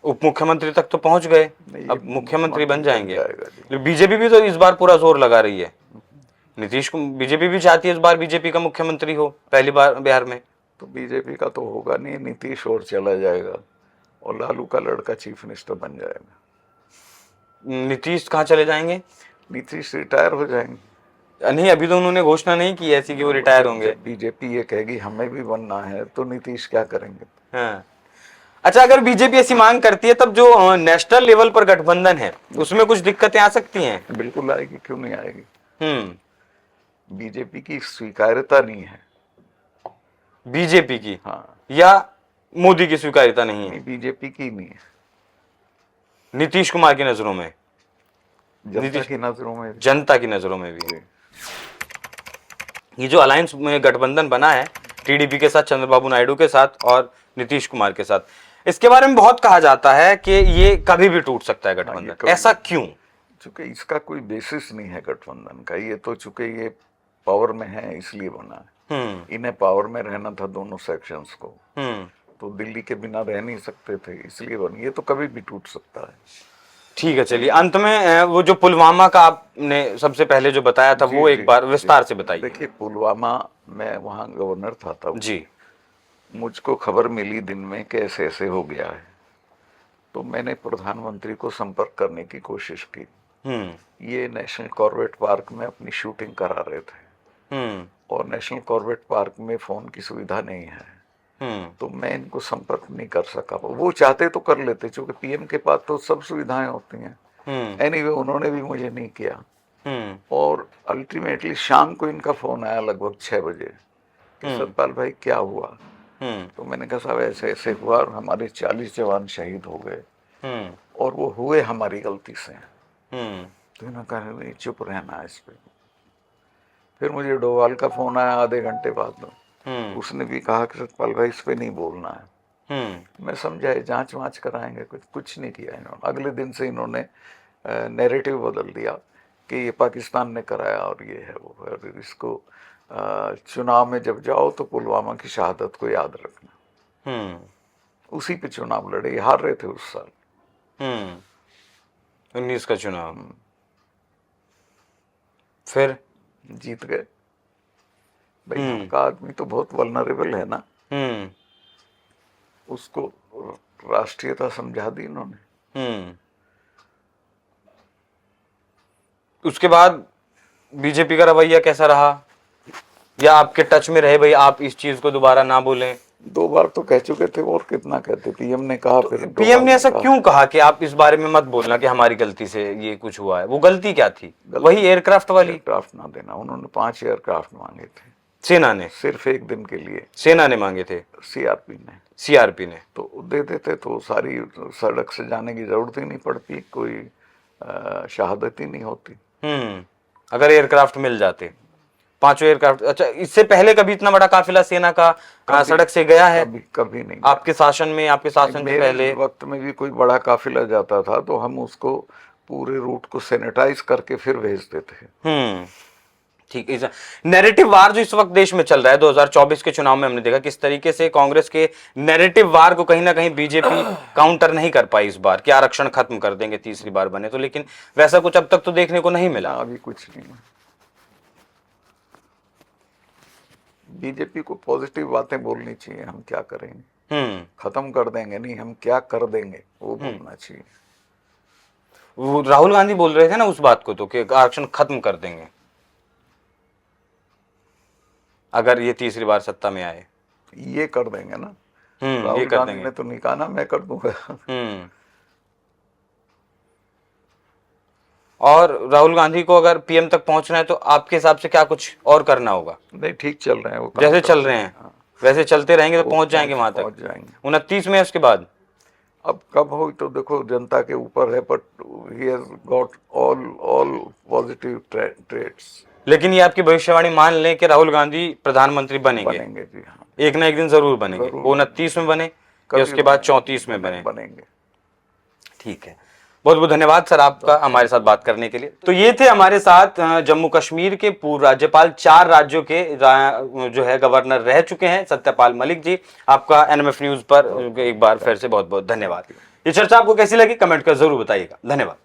उप मुख्यमंत्री तक तो पहुंच गए, अब मुख्यमंत्री बन जाएंगे। बीजेपी भी तो इस बार पूरा जोर लगा रही है। नीतीश को बीजेपी भी चाहती है इस बार बीजेपी का मुख्यमंत्री हो, पहली बार बिहार में। तो बीजेपी का तो होगा नहीं, नीतीश और चला जाएगा और लालू का लड़का चीफ मिनिस्टर बन जाएगा। नीतीश कहाँ चले जाएंगे? नीतीश रिटायर हो जाएंगे। नहीं, अभी तो उन्होंने घोषणा नहीं की ऐसी कि वो रिटायर होंगे। बीजेपी ये कहेगी हमें भी बनना है तो नीतीश क्या करेंगे? हाँ। अच्छा, अगर बीजेपी ऐसी मांग करती है तब जो नेशनल लेवल पर गठबंधन है उसमें कुछ दिक्कतें आ सकती हैं? बिल्कुल आएगी, क्यों नहीं आएगी? हम्म। बीजेपी की स्वीकार्यता नहीं है। बीजेपी की? हाँ। या मोदी की स्वीकार्यता नहीं है? बीजेपी की नहीं है, नीतीश कुमार की नजरों में, जनता की नजरों में भी। जनता की नजरों में भी। ये जो अलायंस में गठबंधन बना है टीडीपी के साथ, चंद्रबाबू नायडू के साथ और नीतीश कुमार के साथ, इसके बारे में बहुत कहा जाता है कि ये कभी भी टूट सकता है गठबंधन। ऐसा क्यों? चूंकि इसका कोई बेसिस नहीं है गठबंधन का। ये तो चूंकि ये पावर में है इसलिए बना है। इन्हें पावर में रहना था दोनों सेक्शंस को, तो दिल्ली के बिना रह नहीं सकते थे, इसलिए बनी। ये तो कभी भी टूट सकता है। ठीक है, चलिए अंत में वो जो पुलवामा का आपने सबसे पहले जो बताया था वो एक बार विस्तार से बताइए। देखिए, पुलवामा में वहाँ गवर्नर था तब जी। मुझको खबर मिली दिन में कि ऐसे ऐसे हो गया है, तो मैंने प्रधानमंत्री को संपर्क करने की कोशिश की। ये नेशनल कॉर्बेट पार्क में अपनी शूटिंग करा रहे थे और नेशनल कॉर्बेट पार्क में फोन की सुविधा नहीं है, तो मैं इनको संपर्क नहीं कर सका। वो चाहते तो कर लेते, क्योंकि पीएम के पास तो सब सुविधाएं होती हैं। एनीवे उन्होंने भी मुझे नहीं किया। और अल्टीमेटली शाम को इनका फोन आया लगभग 6 बजे कि सतपाल भाई क्या हुआ? तो मैंने कहा साहब ऐसे ऐसे हुआ और हमारे 40 जवान शहीद हो गए और वो हुए हमारी गलती से। तो इन्होंने कहा नहीं, चुप रहना इस पे। फिर मुझे डोवाल का फोन आया आधे घंटे बाद में। उसने भी कहा कि सतपाल भाई इस पे नहीं बोलना है। मैं समझा जांच वाँच कराएंगे, कुछ नहीं किया इन्होंने। अगले दिन से इन्होंने नैरेटिव बदल दिया कि ये पाकिस्तान ने कराया और ये है वो है। और इसको चुनाव में जब जाओ तो पुलवामा की शहादत को याद रखना। उसी पे चुनाव लड़े, हार रहे थे उस साल 19 का चुनाव, फिर जीत गए। भाई आपका आदमी तो बहुत वल्नरेबल है ना, उसको राष्ट्रीयता समझा दी इन्होंने। उसके बाद बीजेपी का रवैया कैसा रहा, या आपके टच में रहे भाई आप इस चीज को दोबारा ना बोलें? 2 बार तो कह चुके थे और कितना कहते। पीएम ने कहा, फिर पीएम ने ऐसा क्यों कहा कि आप इस बारे में मत बोलना कि हमारी गलती से ये कुछ हुआ है? वो गलती क्या थी? वही एयरक्राफ्ट वाली? एयरक्राफ्ट ना देना। उन्होंने 5 एयरक्राफ्ट मांगे थे सेना ने, सिर्फ एक दिन के लिए। सेना ने मांगे थे? सीआरपी ने तो दे देते तो सारी सड़क से जाने की जरूरत ही नहीं पड़ती, कोई शहादत ही नहीं होती। अगर एयरक्राफ्ट मिल जाते, 5 एयरक्राफ्ट। अच्छा, इससे पहले कभी इतना बड़ा काफिला सेना का सड़क से गया है? कभी नहीं। आपके शासन में, आपके शासन से पहले वक्त में भी कोई बड़ा काफिला जाता था तो हम उसको पूरे रूट को सैनिटाइज करके फिर भेजते थे। ठीक है। नैरेटिव वार जो इस वक्त देश में चल रहा है, 2024 के चुनाव में हमने देखा किस तरीके से कांग्रेस के नैरेटिव वार को कहीं ना कहीं बीजेपी काउंटर नहीं कर पाई इस बार कि आरक्षण खत्म कर देंगे तीसरी बार बने तो, लेकिन वैसा कुछ अब तक तो देखने को नहीं मिला। अभी कुछ नहीं। बीजेपी को पॉजिटिव बातें बोलनी चाहिए, हम क्या करेंगे, खत्म कर देंगे नहीं, हम क्या कर देंगे वो बोलना चाहिए। वो राहुल गांधी बोल रहे थे ना उस बात को तो कि आरक्षण खत्म कर देंगे अगर ये तीसरी बार सत्ता में आए। ये कर देंगे ना, ये कर देंगे। मैं तो नहीं कहा ना मैं कर दूंगा। और राहुल गांधी को अगर पीएम तक पहुंचना है तो आपके हिसाब से क्या कुछ और करना होगा? नहीं, ठीक चल रहे हैं वो, जैसे चल रहे हैं वैसे चलते रहेंगे तो पहुंच जाएंगे वहां तक। पहुंच जाएंगे। 29 में उसके बाद अब कब हो तो देखो जनता के ऊपर है, but he has got all positive traits. लेकिन ये आपकी भविष्यवाणी मान लें कि राहुल गांधी प्रधानमंत्री बनेंगे जी हाँ, एक ना एक दिन जरूर बनेंगे। वो 29 में बने या उसके बाद 34 में बनेंगे। ठीक है, बहुत बहुत धन्यवाद सर आपका हमारे साथ बात करने के लिए। तो ये थे हमारे साथ जम्मू कश्मीर के पूर्व राज्यपाल, 4 राज्यों के जो है गवर्नर रह चुके हैं, सत्यपाल मलिक जी। आपका एनएमएफ न्यूज पर एक बार फिर से बहुत बहुत धन्यवाद। ये चर्चा आपको कैसी लगी कमेंट कर जरूर बताइएगा। धन्यवाद।